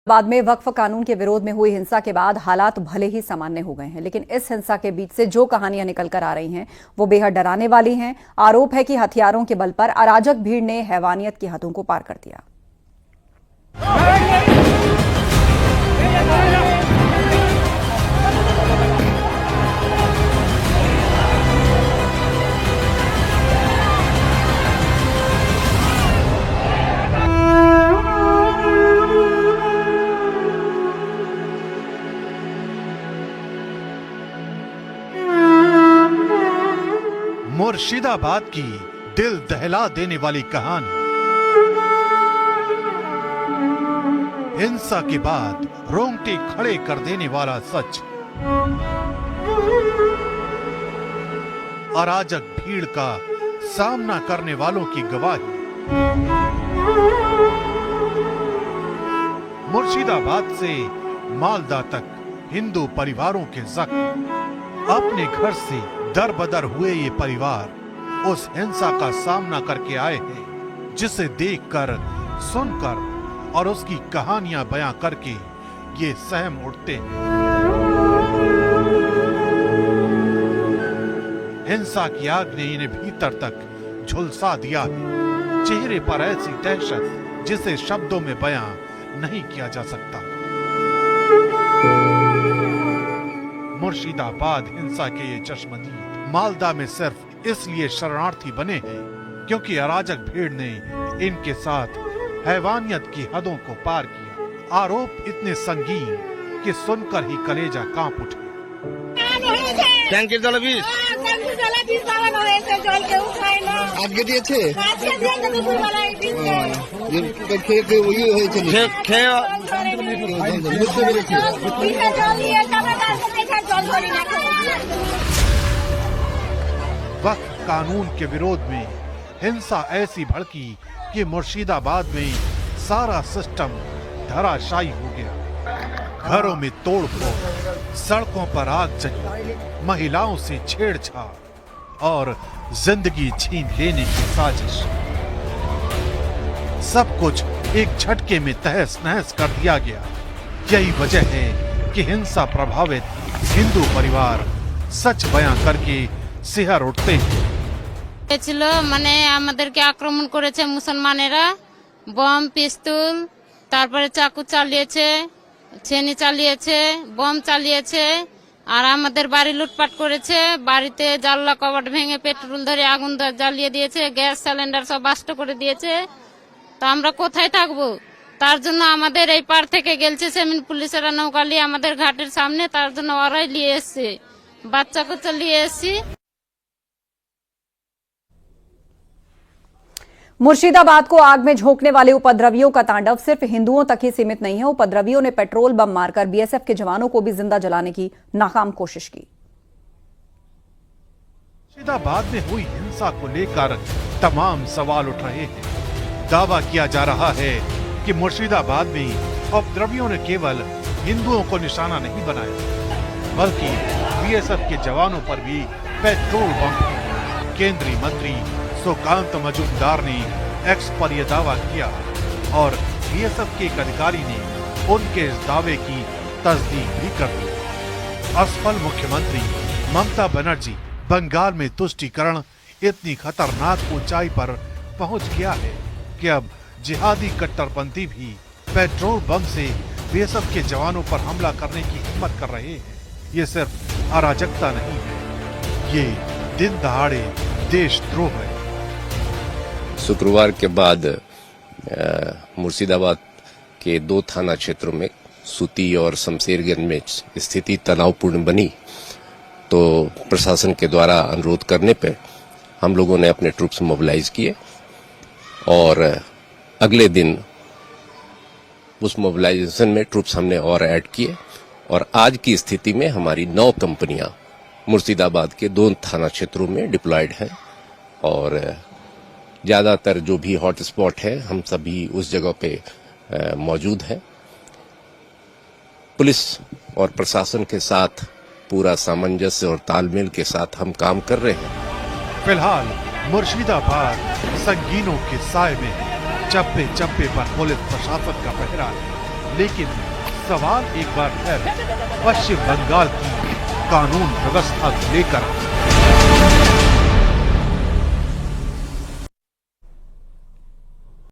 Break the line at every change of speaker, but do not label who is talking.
बाद में वक्फ कानून के विरोध में हुई हिंसा के बाद हालात भले ही सामान्य हो गए हैं, लेकिन इस हिंसा के बीच से जो कहानियां निकल कर आ रही हैं वो बेहद डराने वाली हैं। आरोप है कि हथियारों के बल पर अराजक भीड़ ने हैवानियत की हदों को पार कर दिया।
मुर्शिदाबाद की दिल दहला देने वाली कहानी। हिंसा के बाद रोंगटे खड़े कर देने वाला सच। अराजक भीड़ का सामना करने वालों की गवाही। मुर्शिदाबाद से मालदा तक हिंदू परिवारों के जख्म। अपने घर से दर बदर हुए ये परिवार उस हिंसा का सामना करके आए हैं जिसे देखकर, सुनकर और उसकी कहानियां बयां करके ये सहम उठते हैं। हिंसा की आग ने इन्हें भीतर तक झुलसा दिया है। चेहरे पर ऐसी दहशत जिसे शब्दों में बयां नहीं किया जा सकता। मुर्शिदाबाद हिंसा के ये चश्मदीद मालदा में सिर्फ इसलिए शरणार्थी बने हैं क्योंकि अराजक भीड़ ने इनके साथ हैवानियत की हदों को पार किया। आरोप इतने संगीन कि सुनकर ही कलेजा कांप उठे।
আজকে দিয়েছে
वक्फ कानून के विरोध में हिंसा ऐसी भड़की कि मुर्शिदाबाद में सारा सिस्टम धराशायी हो गया। घरों में तोड़फोड़, सड़कों पर आग जली, महिलाओं से छेड़छाड़ और जिंदगी छीन लेने की साजिश। सब कुछ एक झटके में तहस नहस कर दिया गया। यही वजह है कि हिंसा प्रभावित हिंदू परिवार सच बयां करके सिहर उठते हैं।
মানে আমাদেরকে আক্রমণ করেছে মুসলমানেরা, বম, পিস্তল, তারপরে চাকু চালিয়েছে, ছেনি চালিয়েছে, বম চালিয়েছে আর আমাদের বাড়ি লুটপাট করেছে। বাড়িতে জানলা কবাট ভেঙে পেট্রোল ধরে আগুন জ্বালিয়ে দিয়েছে, গ্যাস সিলিন্ডার সব বাস্ট করে দিয়েছে। তো আমরা কোথায় থাকবো? তার জন্য আমাদের এই পার থেকে গেলছে সেমিন পুলিশেরা নৌকা নিয়ে আমাদের ঘাটের সামনে, তার জন্য ওরাই নিয়ে এসছে, বাচ্চা কুচ্চা নিয়ে এসছি।
मुर्शिदाबाद को आग में झोंकने वाले उपद्रवियों का तांडव सिर्फ हिंदुओं तक ही सीमित नहीं है। उपद्रवियों ने पेट्रोल बम मारकर बीएसएफ के जवानों को भी जिंदा जलाने की नाकाम कोशिश की।
मुर्शिदाबाद में हुई हिंसा को लेकर तमाम सवाल उठ रहे हैं। दावा किया जा रहा है कि मुर्शिदाबाद में उपद्रवियों ने केवल हिंदुओं को निशाना नहीं बनाया, बल्कि बीएसएफ के जवानों पर भी पेट्रोल बम फेंका। केंद्रीय मंत्री सुकांत मजूमदार ने एक्स पर यह दावा किया और बीएसएफ के एक अधिकारी ने उनके इस दावे की तस्दीक भी कर दी। असफल मुख्यमंत्री ममता बनर्जी बंगाल में तुष्टीकरण इतनी खतरनाक ऊंचाई पर पहुंच गया है कि अब जिहादी कट्टरपंथी भी पेट्रोल बम से बीएसएफ के जवानों पर हमला करने की हिम्मत कर रहे हैं। ये सिर्फ अराजकता नहीं है, ये दिन दहाड़े देशद्रोह है।
शुक्रवार के बाद मुर्शिदाबाद के 2 थाना क्षेत्रों में सूती और शमशेरगंज में स्थिति तनावपूर्ण बनी, तो प्रशासन के द्वारा अनुरोध करने पर हम लोगों ने अपने ट्रूप्स मोबिलाइज किए और अगले दिन उस मोबिलाइजेशन में ट्रूप्स हमने और ऐड किए और आज की स्थिति में हमारी 9 कंपनियां मुर्शिदाबाद के 2 थाना क्षेत्रों में डिप्लॉयड हैं और ज्यादातर जो भी हॉट स्पॉट है हम सभी उस जगह पे मौजूद हैं। पुलिस और प्रशासन के साथ पूरा सामंजस्य और तालमेल के साथ हम काम कर रहे हैं।
फिलहाल मुर्शिदाबाद संगीनों के साए में है। चप्पे चप्पे पर पुलिस प्रशासन का पहरा है। लेकिन सवाल एक बार फिर पश्चिम बंगाल की कानून व्यवस्था को लेकर